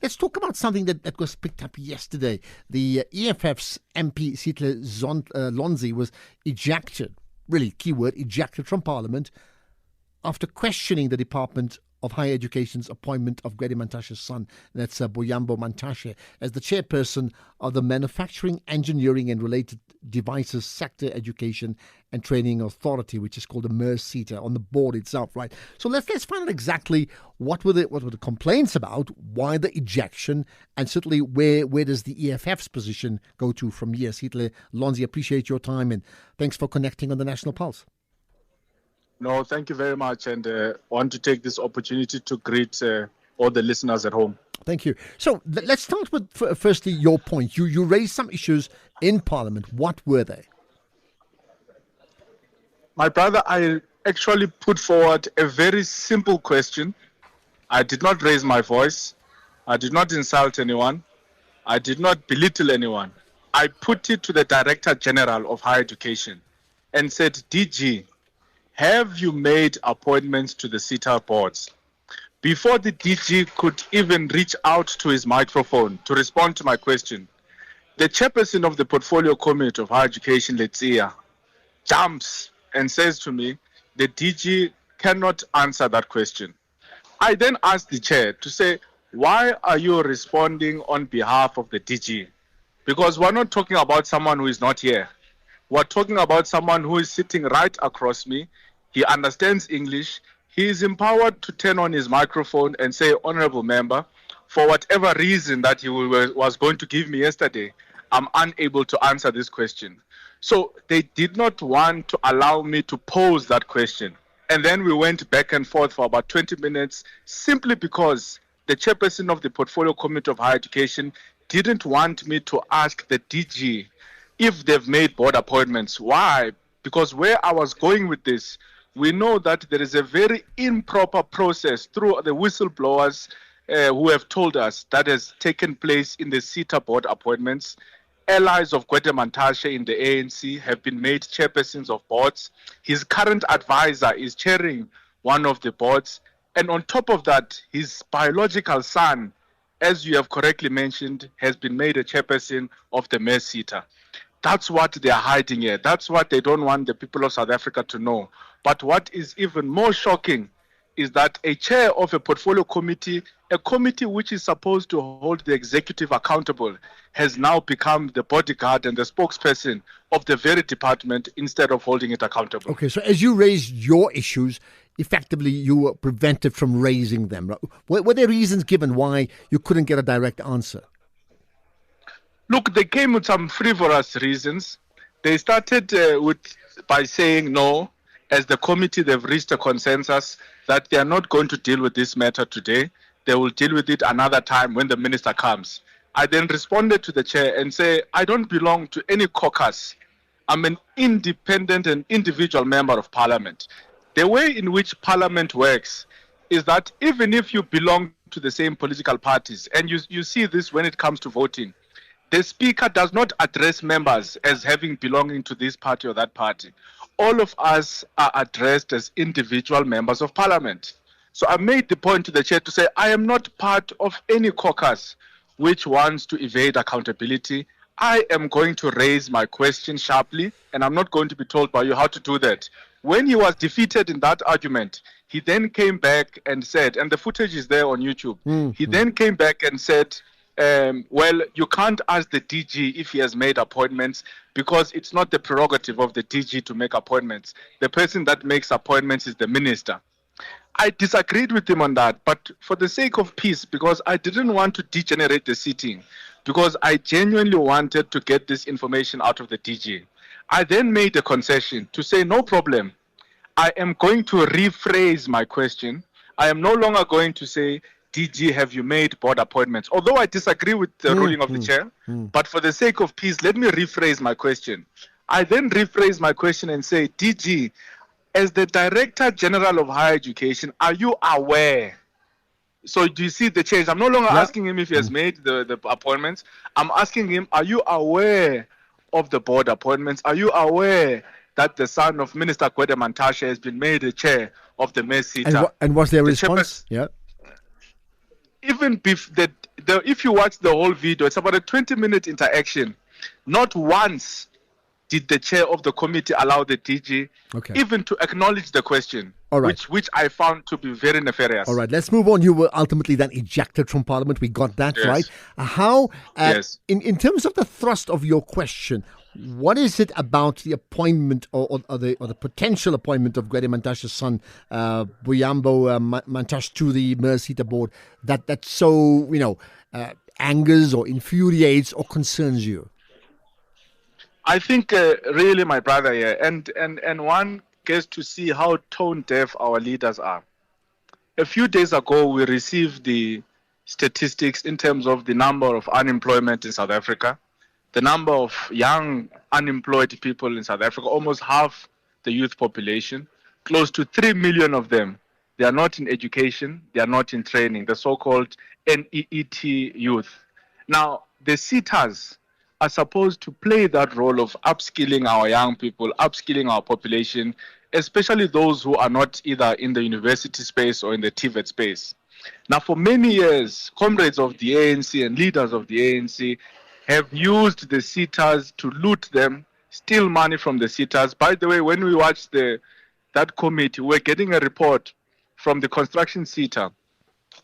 let's talk about something that was picked up yesterday. The EFF's MP, SETA Lonzi, was ejected, really keyword, ejected from Parliament after questioning the Department of Higher Education's appointment of Gwede Mantashe's son, that's Boyambo Mantashe, as the chairperson of the Manufacturing, Engineering and Related Devices Sector Education and Training Authority, which is called the SETA, on the board itself, right? So let's find out exactly what were the complaints about, why the ejection, and certainly where does the EFF's position go to from here. SETA Lonzi, appreciate your time and thanks for connecting on the National Pulse. No, thank you very much, and want to take this opportunity to greet all the listeners at home. Thank you. So let's start with, firstly, your point. You raised some issues in Parliament. What were they? My brother, I actually put forward a very simple question. I did not raise my voice. I did not insult anyone. I did not belittle anyone. I put it to the Director General of Higher Education and said, DG, have you made appointments to the SETA boards? Before the DG could even reach out to his microphone to respond to my question, the chairperson of the Portfolio Committee of Higher Education, Letsia, jumps and says to me, the DG cannot answer that question. I then asked the chair to say, why are you responding on behalf of the DG? Because we're not talking about someone who is not here. We're talking about someone who is sitting right across me. He understands English. He is empowered to turn on his microphone and say, Honorable Member, for whatever reason that he was going to give me yesterday, I'm unable to answer this question. So they did not want to allow me to pose that question. And then we went back and forth for about 20 minutes simply because the chairperson of the Portfolio Committee of Higher Education didn't want me to ask the DG if they've made board appointments. Why? Because where I was going with this, we know that there is a very improper process through the whistleblowers who have told us that has taken place in the SETA board appointments. Allies of Gwede Mantashe in the ANC have been made chairpersons of boards. His current advisor is chairing one of the boards. And on top of that, his biological son, as you have correctly mentioned, has been made a chairperson of the SETA. That's what they are hiding here. That's what they don't want the people of South Africa to know. But what is even more shocking is that a chair of a portfolio committee, a committee which is supposed to hold the executive accountable, has now become the bodyguard and the spokesperson of the very department instead of holding it accountable. Okay, so as you raised your issues, effectively you were prevented from raising them. Were there reasons given why you couldn't get a direct answer? Look, they came with some frivolous reasons. They started by saying no. As the committee, they've reached a consensus that they are not going to deal with this matter today. They will deal with it another time when the minister comes. I then responded to the chair and say, I don't belong to any caucus. I'm an independent and individual member of parliament. The way in which parliament works is that even if you belong to the same political parties, and you see this when it comes to voting, the speaker does not address members as having belonging to this party or that party. All of us are addressed as individual members of parliament. So I made the point to the chair to say, I am not part of any caucus which wants to evade accountability. I am going to raise my question sharply, and I'm not going to be told by you how to do that. When he was defeated in that argument, he then came back and said, and the footage is there on YouTube, he then came back and said, well, you can't ask the DG if he has made appointments because it's not the prerogative of the DG to make appointments. The person that makes appointments is the minister. I disagreed with him on that, but for the sake of peace, because I didn't want to degenerate the sitting, because I genuinely wanted to get this information out of the DG, I then made a concession to say, no problem. I am going to rephrase my question. I am no longer going to say, DG, have you made board appointments? Although I disagree with the ruling of the chair, but for the sake of peace, let me rephrase my question. I then rephrase my question and say, DG, as the Director General of Higher Education, are you aware? So do you see the change? I'm no longer asking him if he has made the appointments. I'm asking him, are you aware of the board appointments? Are you aware that the son of Minister Gwede Mantashe has been made the chair of the SETA? And was there a response? Even if you watch the whole video, it's about a 20-minute interaction. Not once did the chair of the committee allow the DG even to acknowledge the question, which I found to be very nefarious. All right, let's move on. You were ultimately then ejected from Parliament. We got that right. How, in terms of the thrust of your question, what is it about the appointment or the potential appointment of Gwede Mantashe's son, Buyambo Mantashe, to the SETA board that so, angers or infuriates or concerns you? I think really, my brother here, and one gets to see how tone deaf our leaders are. A few days ago, we received the statistics in terms of the number of unemployment in South Africa, the number of young unemployed people in South Africa, almost half the youth population, close to 3 million of them. They are not in education, they are not in training, the so-called NEET youth. Now, the SETAs are supposed to play that role of upskilling our young people, upskilling our population, especially those who are not either in the university space or in the TVET space. Now, for many years, comrades of the ANC and leaders of the ANC have used the SETAs to loot them, steal money from the SETAs. By the way, when we watched that committee, we're getting a report from the construction SETA,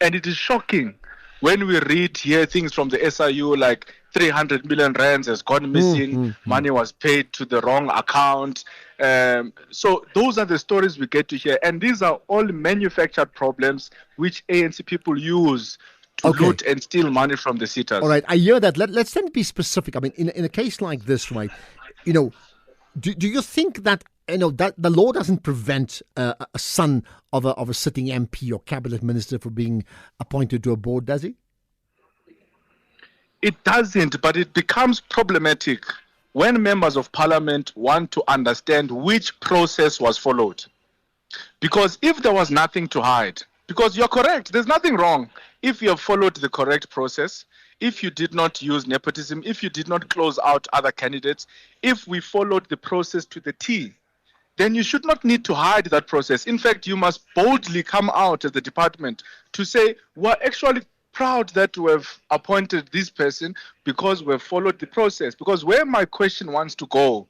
and it is shocking when we read here things from the SIU like 300 million rands has gone missing, money was paid to the wrong account. So those are the stories we get to hear. And these are all manufactured problems which ANC people use to loot and steal money from the SETAs. All right, I hear that. Let's then be specific. I mean, in a case like this, right, do you think that that the law doesn't prevent a son of a sitting MP or cabinet minister from being appointed to a board, does he? It doesn't, but it becomes problematic when members of parliament want to understand which process was followed. Because if there was nothing to hide, because you're correct, there's nothing wrong if you have followed the correct process, if you did not use nepotism, if you did not close out other candidates, if we followed the process to the T, then you should not need to hide that process. In fact, you must boldly come out as the department to say, we're actually proud that we have appointed this person because we have followed the process. Because where my question wants to go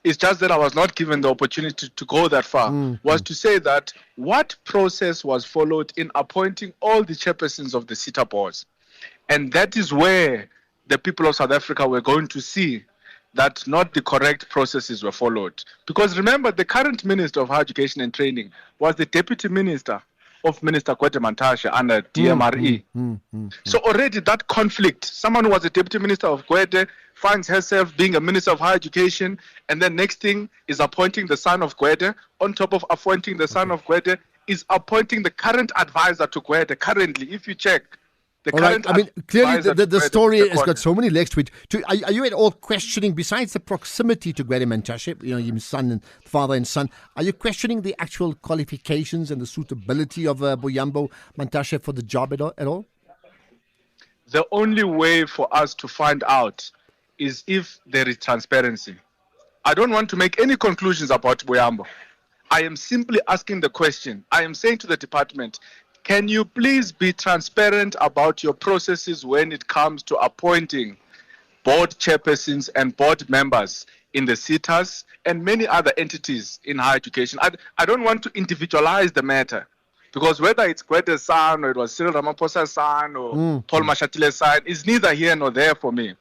is just that I was not given the opportunity to go that far, was to say that what process was followed in appointing all the chairpersons of the SETA boards. And that is where the people of South Africa were going to see that not the correct processes were followed. Because remember, the current Minister of Higher Education and Training was the Deputy Minister of Minister Gwede Mantashe under DMRE. So already that conflict, someone who was a Deputy Minister of Gwede finds herself being a Minister of Higher Education, and then next thing is appointing the son of Gwede. On top of appointing the son of Gwede, is appointing the current advisor to Gwede currently, if you check. All right. I mean, clearly the story has got so many legs to it. Are you at all questioning, besides the proximity to Gwede Mantashe, his son and father and son, are you questioning the actual qualifications and the suitability of Buyambo Mantashe for the job at all? The only way for us to find out is if there is transparency. I don't want to make any conclusions about Buyambo. I am simply asking the question. I am saying to the department, can you please be transparent about your processes when it comes to appointing board chairpersons and board members in the SETAs and many other entities in higher education? I don't want to individualize the matter, because whether it's Gwede's son or it was Cyril Ramaphosa's son or Paul Mashatile's son is neither here nor there for me.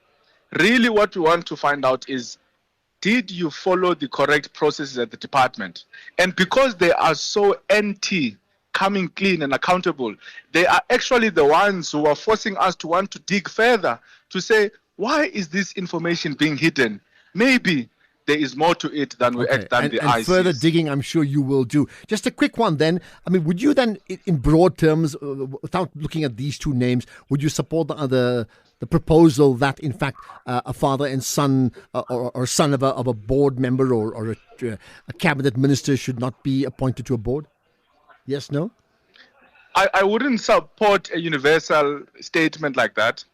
Really what we want to find out is, did you follow the correct processes at the department? And because they are so coming clean and accountable, they are actually the ones who are forcing us to want to dig further to say, why is this information being hidden? Maybe there is more to it than the eye and further sees. digging, I'm sure you will do. Just a quick one then. I mean, would you then, in broad terms, without looking at these two names, would you support the proposal that, in fact, a father and son or son of a board member or a cabinet minister should not be appointed to a board? Yes, no? I wouldn't support a universal statement like that,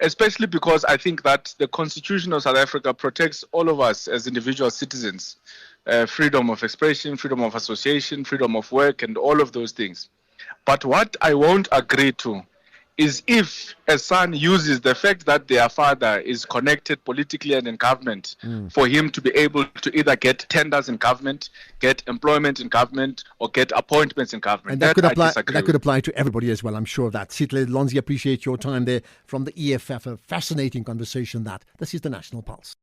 especially because I think that the Constitution of South Africa protects all of us as individual citizens. Freedom of expression, freedom of association, freedom of work, and all of those things. But what I won't agree to is if a son uses the fact that their father is connected politically and in government for him to be able to either get tenders in government, get employment in government, or get appointments in government. And that could apply. I disagree That could apply to everybody as well. I'm sure of that. Sitle Lonzi, appreciate your time there from the EFF. A fascinating conversation. That this is the National Pulse.